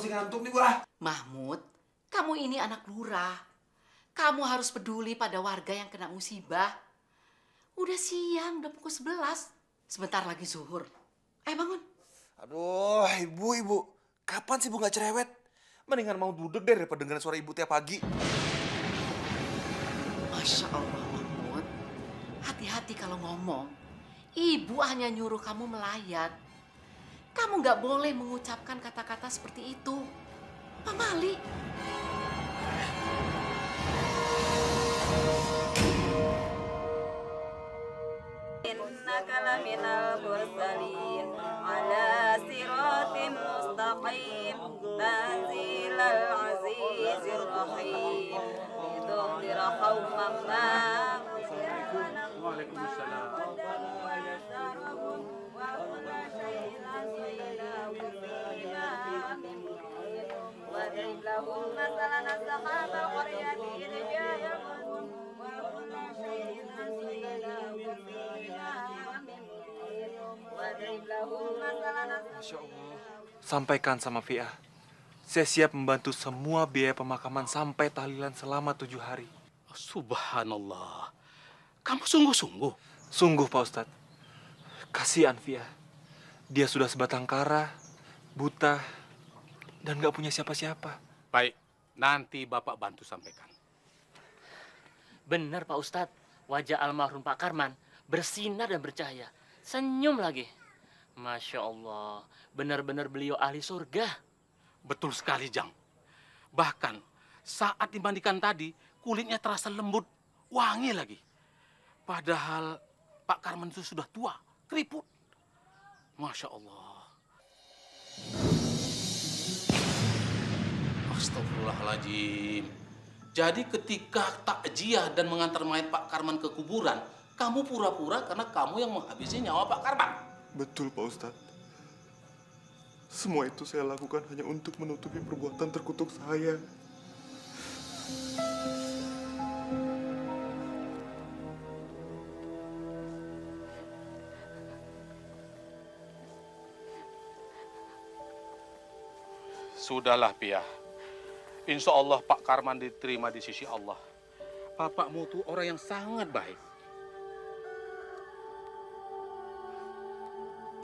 masih ngantuk nih gua. Mahmud, kamu ini anak lurah. Kamu harus peduli pada warga yang kena musibah. Udah siang, udah pukul 11. Sebentar lagi zuhur. Bangun. Aduh, ibu. Kapan sih ibu nggak cerewet? Mendingan mau duduk deh daripada dengerin suara ibu tiap pagi. Masya Allah, Mahmud. Hati-hati kalau ngomong. Ibu hanya nyuruh kamu melayat. Kamu nggak boleh mengucapkan kata-kata seperti itu. Pak Mali. Innaka laminal mursalin ala siratim mustaqim tanzilal azizir rahim lidundira qauman ma Waalaikumsalam. واضرب لهم مثلا السحاب القرية إذ جاء وكل شيء أنزلناه في إمام مبين واضرب لهم مثلا Masya Allah. Sampaikan sama Fiah. Saya siap membantu semua biaya pemakaman sampai tahlilan selama 7 hari. Subhanallah. Kamu sungguh-sungguh? Sungguh, Pak Ustadz. Kasihan Fiah. Dia sudah sebatang kara, buta, dan gak punya siapa-siapa. Baik, nanti Bapak bantu sampaikan. Benar Pak Ustadz, wajah almarhum Pak Karman bersinar dan bercahaya. Senyum lagi. Masya Allah, benar-benar beliau ahli surga. Betul sekali, Jang. Bahkan saat dimandikan tadi, kulitnya terasa lembut, wangi lagi. Padahal Pak Karman itu sudah tua, keriput. Masya Allah. Astagfirullahaladzim. Jadi ketika takziah dan mengantar mayat Pak Karman ke kuburan, kamu pura-pura karena kamu yang menghabisi nyawa Pak Karman. Betul, Pak Ustadz. Semua itu saya lakukan hanya untuk menutupi perbuatan terkutuk saya. Sudahlah, Piah. Insya Allah Pak Karman diterima di sisi Allah. Bapakmu tuh orang yang sangat baik.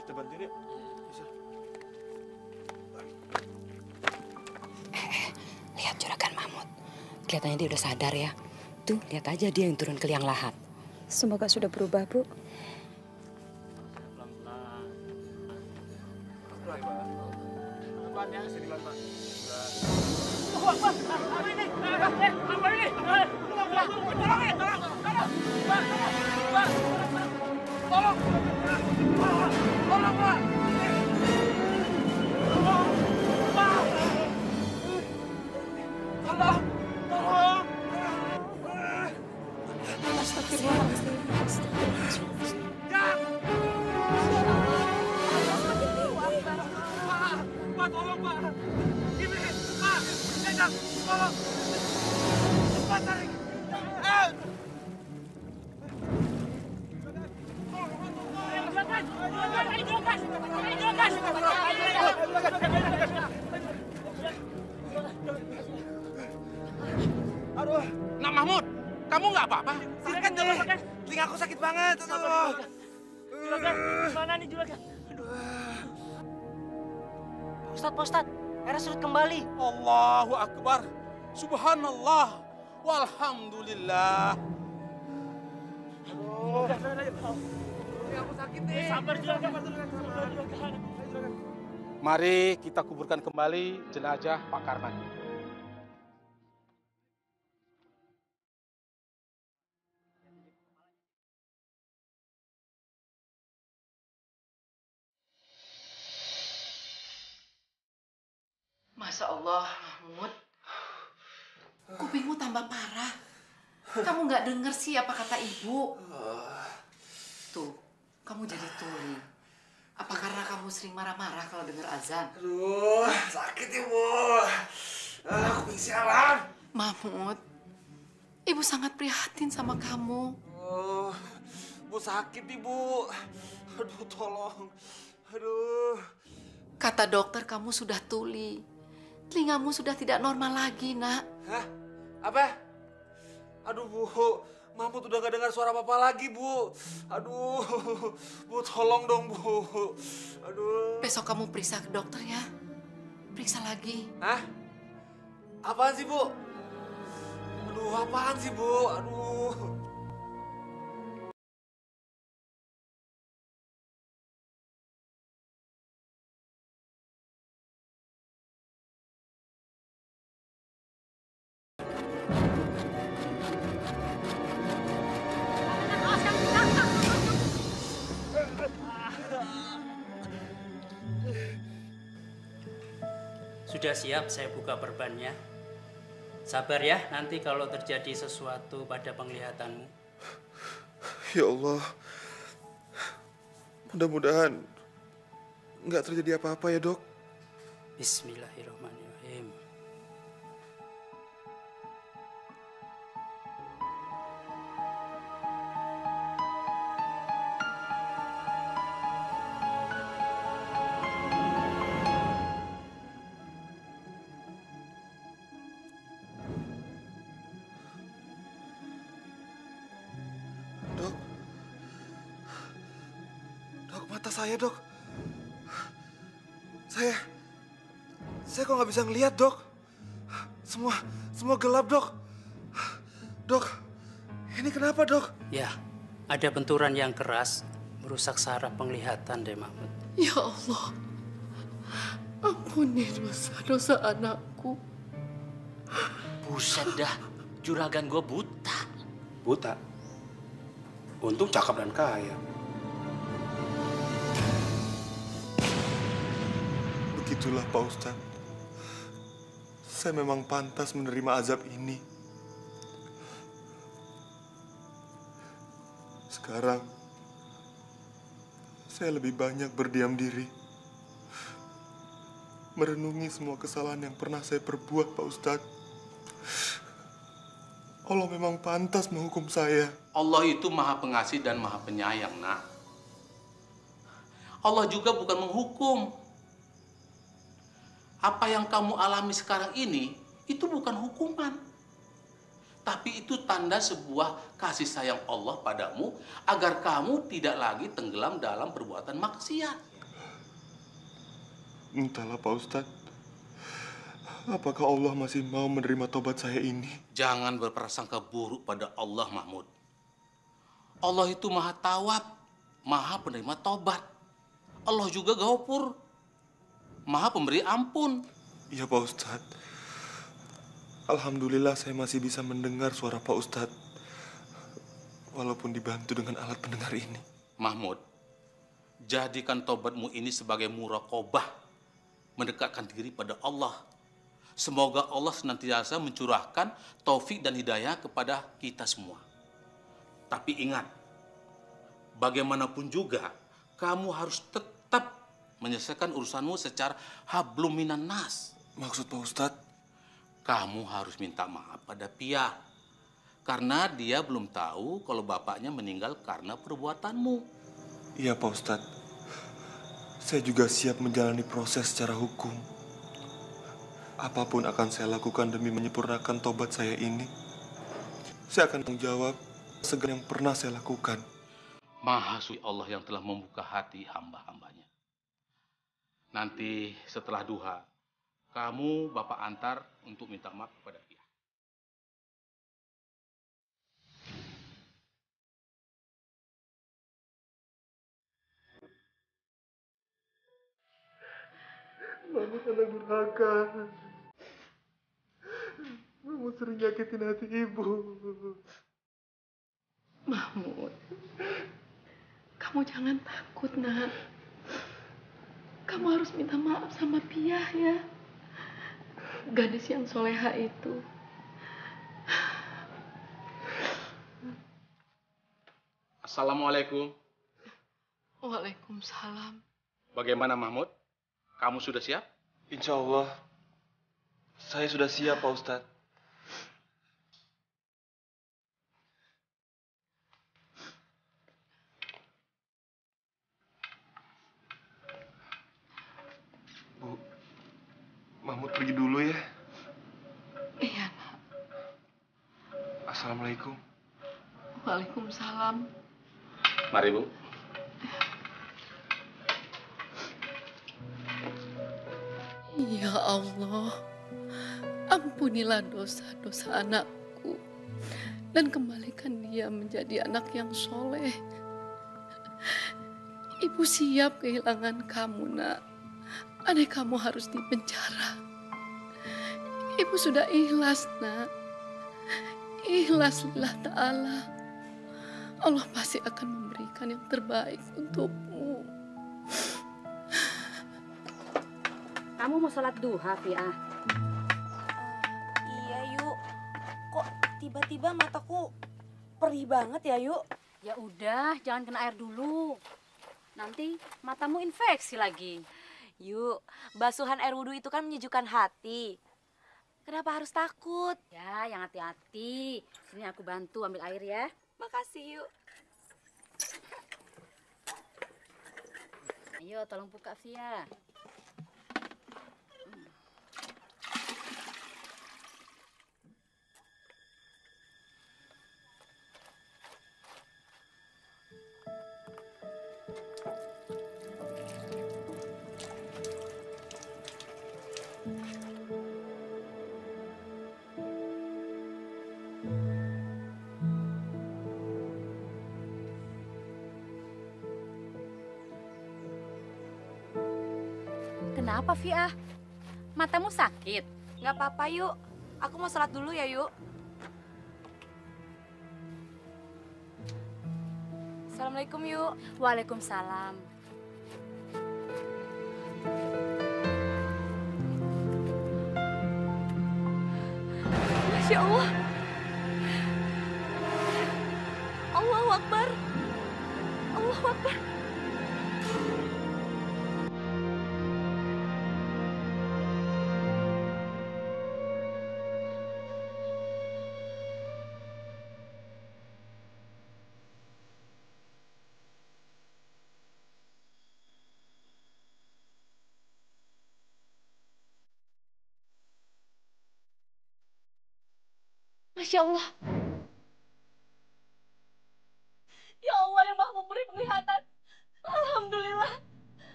Kita bantuin yuk. Lihat juragan Mahmud. Kelihatannya dia udah sadar ya. Tuh, lihat aja dia yang turun ke liang lahat. Semoga sudah berubah, Bu. Aduh, Nak Mahmud, kamu nggak apa-apa? sakit nih. Telingaku sakit banget. Aduh. Juragan, gimana nih Juragan? Pak Ustadz, Era surut kembali. Allahu Akbar. Subhanallah. Walhamdulillah. Aduh. Telingaku sakit nih. Sabar Juragan. Mari kita kuburkan kembali jenazah Pak Karman. Masya Allah, Mahmud. Kupingmu tambah parah. Kamu nggak denger sih apa kata ibu? Tuh, kamu jadi tuli. Apa karena kamu sering marah-marah kalau dengar azan? Aduh, sakit ibu. Kuping sialan. Mahmud, ibu sangat prihatin sama kamu. Bu sakit ibu. Aduh, tolong. Aduh. Kata dokter kamu sudah tuli. Telingamu sudah tidak normal lagi, nak. Hah? Apa? Aduh, Bu. Mahmud udah gak dengar suara Papa lagi, Bu. Aduh. Bu, tolong dong, Bu. Aduh. Besok kamu periksa ke dokter ya. Periksa lagi. Hah? Apaan sih, Bu? Aduh, apaan sih, Bu? Aduh. Sudah siap saya buka perbannya. Sabar ya, nanti kalau terjadi sesuatu pada penglihatanmu. Ya Allah, mudah-mudahan nggak terjadi apa-apa ya, Dok. Bismillahirrahmanirrahim. Dok, Dok, mata saya, Dok. Saya kok nggak bisa ngelihat, Dok. Semua gelap, Dok. Dok, ini kenapa, Dok? Ya, ada benturan yang keras merusak saraf penglihatan deh, Mahmud. Ya Allah, ampuni dosa-dosa anakku. Buset dah, juragan gue buta. Buta. Untung cakep dan kaya. Begitulah, Pak Ustadz. Saya memang pantas menerima azab ini. Sekarang, saya lebih banyak berdiam diri. Merenungi semua kesalahan yang pernah saya perbuat, Pak Ustadz. Allah memang pantas menghukum saya. Allah itu maha pengasih dan maha penyayang, nak. Allah juga bukan menghukum. Apa yang kamu alami sekarang ini, itu bukan hukuman. Tapi itu tanda sebuah kasih sayang Allah padamu, agar kamu tidak lagi tenggelam dalam perbuatan maksiat. Entahlah, Pak Ustadz. Apakah Allah masih mau menerima tobat saya ini? Jangan berprasangka buruk pada Allah, Mahmud. Allah itu maha tawab, maha penerima tobat. Allah juga Ghafur, maha pemberi ampun. Iya, Pak Ustadz. Alhamdulillah saya masih bisa mendengar suara Pak Ustadz. Walaupun dibantu dengan alat pendengar ini. Mahmud, jadikan tobatmu ini sebagai muraqabah, mendekatkan diri pada Allah. Semoga Allah senantiasa mencurahkan taufik dan hidayah kepada kita semua. Tapi ingat, bagaimanapun juga, kamu harus tetap menyelesaikan urusanmu secara hablum minan nas. Maksud Pak Ustadz? Kamu harus minta maaf pada Pia. Karena dia belum tahu kalau bapaknya meninggal karena perbuatanmu. Iya, Pak Ustadz. Saya juga siap menjalani proses secara hukum. Apapun akan saya lakukan demi menyempurnakan tobat saya ini. Saya akan menjawab segala yang pernah saya lakukan. Maha suci Allah yang telah membuka hati hamba-hambanya. Nanti setelah duha, kamu Bapak antar untuk minta maaf kepada Pia. Mama anak durhaka. Mama sering nyakitin hati ibu. Mahmud, kamu jangan takut, nak. Kamu harus minta maaf sama Pia ya. Gadis yang soleha itu. Assalamualaikum. Waalaikumsalam. Bagaimana Mahmud? Kamu sudah siap? Insya Allah, saya sudah siap, Pak Ustadz. Bu, Mahmud pergi dulu ya. Iya, Nak. Assalamualaikum. Waalaikumsalam. Mari, Bu. Ya Allah, ampunilah dosa-dosa anakku dan kembalikan dia menjadi anak yang soleh. Ibu siap kehilangan kamu, Nak. Andai kamu harus di penjara. Ibu sudah ikhlas, Nak. Ikhlas lillah ta'ala. Allah pasti akan memberikan yang terbaik untukmu. Kamu mau sholat duha, Fiah? Iya, Yuk. Kok tiba-tiba mataku perih banget ya, Yuk? Ya udah, jangan kena air dulu. Nanti matamu infeksi lagi. Yuk, basuhan air wudhu itu kan menyejukkan hati. Kenapa harus takut? Ya, yang hati-hati. Sini aku bantu ambil air ya. Makasih, Yuk. Ayo, tolong buka, Fia. Kenapa, Fiah? Matamu sakit? Nggak apa-apa, Yuk. Aku mau sholat dulu ya, Yuk. Assalamualaikum, Yuk. Waalaikumsalam. Masya Allah. Allahu Akbar. Allahu Akbar. Masya Allah. Ya Allah yang maha memberi penglihatan. Alhamdulillah.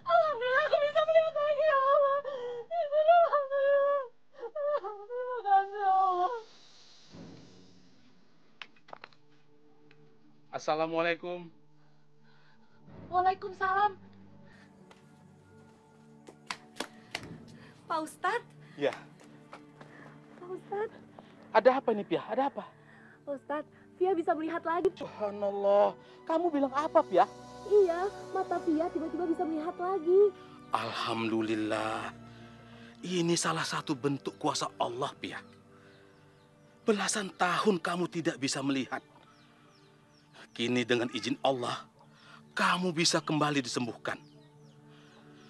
Alhamdulillah aku bisa melihat lagi ya Allah. Alhamdulillah. Terima kasih ya Allah. Assalamualaikum. Waalaikumsalam. Pak Ustadz. Ya. Pak Ustadz. Ada apa ini, Pia? Ada apa? Pak Ustadz, Fia bisa melihat lagi. Subhanallah. Kamu bilang apa, Pia? Iya, mata Fia tiba-tiba bisa melihat lagi. Alhamdulillah. Ini salah satu bentuk kuasa Allah, Pia. Belasan tahun kamu tidak bisa melihat. Kini dengan izin Allah, kamu bisa kembali disembuhkan.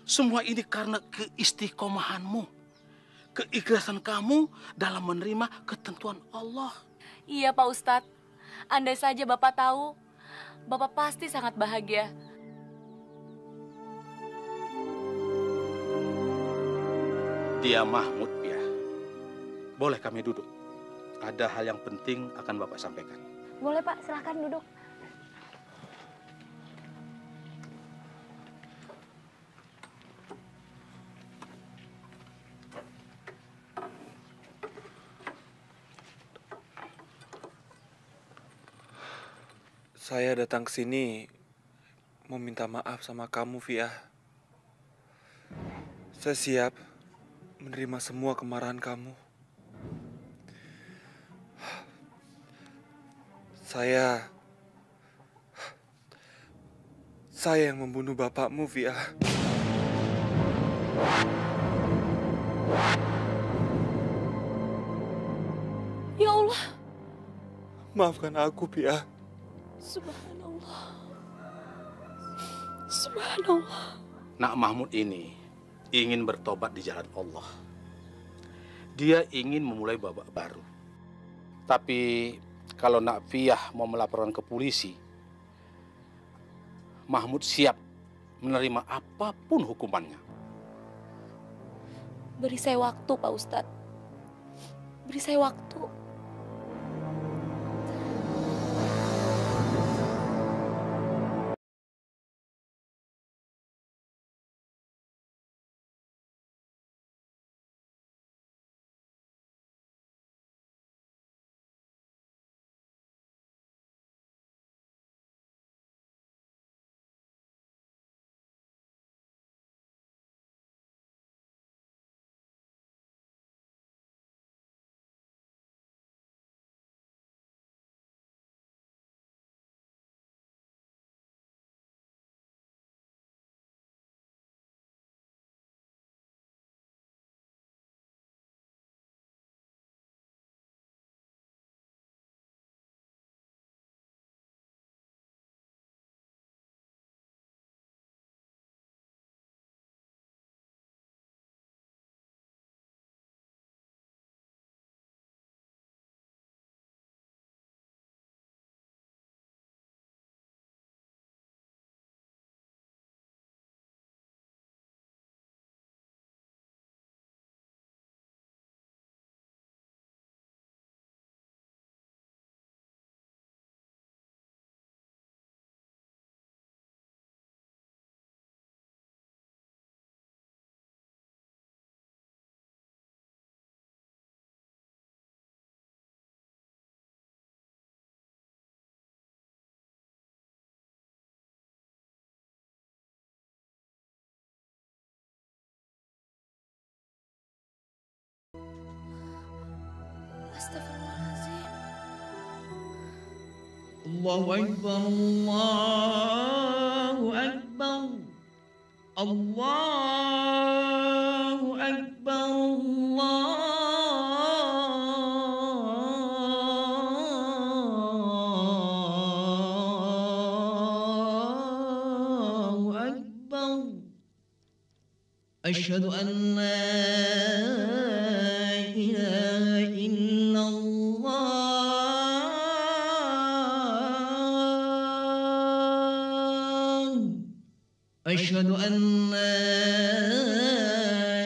Semua ini karena keistiqomahanmu. Keikhlasan kamu dalam menerima ketentuan Allah. Iya, Pak Ustadz. Andai saja Bapak tahu, Bapak pasti sangat bahagia. Dia Mahmud, Pia. Boleh kami duduk? Ada hal yang penting akan Bapak sampaikan. Boleh, Pak. Silahkan duduk. Saya datang ke sini mau minta maaf sama kamu, Fia. Saya siap menerima semua kemarahan kamu. Saya yang membunuh bapakmu, Fia. Ya Allah. Maafkan aku, Fia. Subhanallah. Subhanallah. Nak Mahmud ini ingin bertobat di jalan Allah. Dia ingin memulai babak baru. Tapi kalau Nak Fiah mau melaporkan ke polisi, Mahmud siap menerima apapun hukumannya. Beri saya waktu, Pak Ustadz. Beri saya waktu. Astagfirullahaladzim. Allahu Akbar, Allahu Akbar, Allahu Akbar, Allahu Akbar. Asyhadu an la ilaha illallah. Asyhadu an la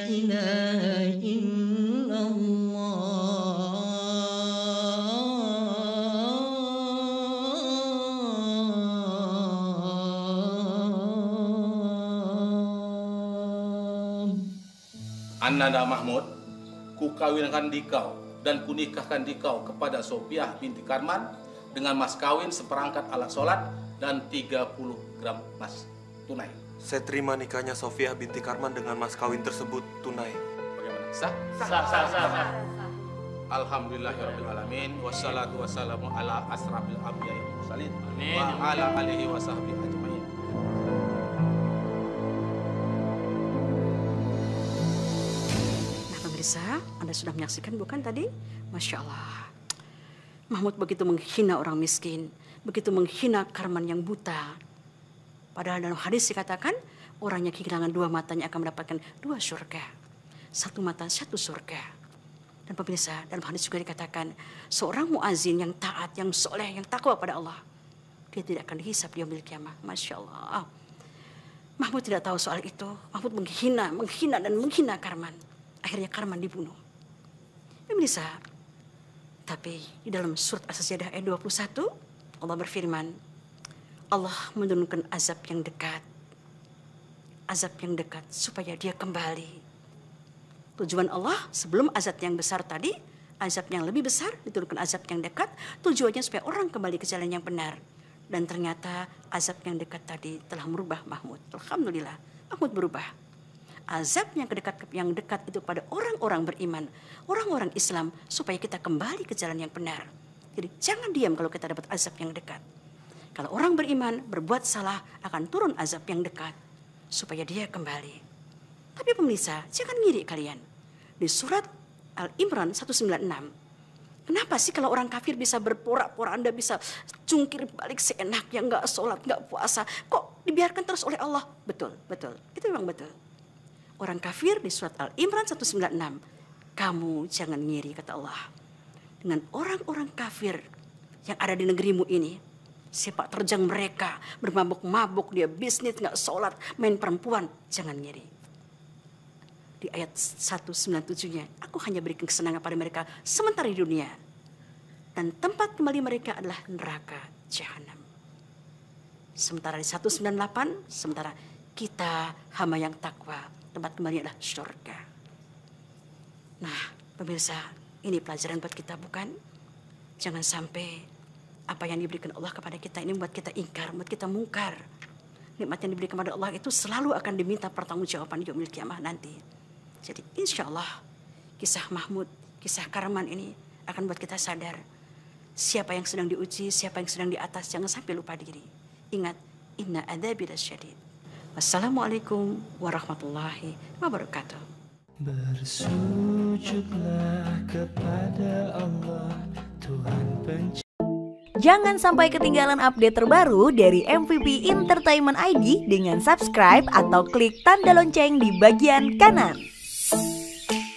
ilaha illallah. Ananda Mahmud, kukawinkan dikau dan kunikahkan dikau kepada Sofiah binti Karman dengan mas kawin seperangkat alat sholat dan 30 gram emas tunai. Saya terima nikahnya Sofiah binti Karman dengan mas kawin tersebut tunai. Bagaimana? Sah? Sah. Alhamdulillahirabbil alamin wassalatu wassalamu ala asrafil anbiya'i wal mursalin Amin. wa ala alihi wa sahbihi ajmain. Nah pemirsa, Anda sudah menyaksikan bukan tadi? Masya Allah. Mahmud begitu menghina orang miskin, begitu menghina Karman yang buta. Padahal dalam hadis dikatakan orang yang kehilangan dua matanya akan mendapatkan dua surga. Satu mata, satu surga. Dan pemirsa, dalam hadis juga dikatakan seorang muazin yang taat, yang soleh, yang takwa pada Allah, dia tidak akan dihisab di yaumil kiamah. Masya Allah. Mahmud tidak tahu soal itu. Mahmud menghina dan menghina Karman. Akhirnya Karman dibunuh. Pemirsa, tapi di dalam surat As-Sajdah ayat 21, Allah berfirman, Allah menurunkan azab yang dekat. Azab yang dekat supaya dia kembali. Tujuan Allah sebelum azab yang besar tadi, azab yang lebih besar, diturunkan azab yang dekat, tujuannya supaya orang kembali ke jalan yang benar. Dan ternyata azab yang dekat tadi telah merubah Mahmud. Alhamdulillah, Mahmud berubah. Azab yang dekat itu pada orang-orang beriman, orang-orang Islam, supaya kita kembali ke jalan yang benar. Jadi jangan diam kalau kita dapat azab yang dekat. Kalau orang beriman berbuat salah akan turun azab yang dekat supaya dia kembali. Tapi pemirsa, jangan ngiri kalian. Di surat Al-Imran 196, kenapa sih kalau orang kafir bisa berpura-pura, Anda bisa cungkir balik seenaknya, nggak sholat, nggak puasa, kok dibiarkan terus oleh Allah? Betul. Itu memang betul. Orang kafir di surat Al-Imran 196, kamu jangan ngiri kata Allah. Dengan orang-orang kafir yang ada di negerimu ini, sepak terjang mereka, bermabuk-mabuk, dia bisnis, nggak sholat, main perempuan, jangan ngiri. di ayat 197-nya. Aku hanya berikan kesenangan pada mereka sementara di dunia. Dan tempat kembali mereka adalah neraka jahanam. Sementara di 198, sementara kita hamba yang takwa, tempat kembali adalah surga. Nah, pemirsa, ini pelajaran buat kita bukan? Jangan sampai apa yang diberikan Allah kepada kita ini membuat kita ingkar, membuat kita mungkar. Nikmat yang diberikan kepada Allah itu selalu akan diminta pertanggungjawaban di yaumil kiamah nanti. Jadi insya Allah kisah Mahmud, kisah Karman ini akan buat kita sadar siapa yang sedang diuji, siapa yang sedang di atas. Jangan sampai lupa diri. Ingat, inna adzabi lasyadid. Wassalamualaikum warahmatullahi wabarakatuh. Bersujudlah kepada Allah Tuhan Pencipta. Jangan sampai ketinggalan update terbaru dari MVP Entertainment ID dengan subscribe atau klik tanda lonceng di bagian kanan.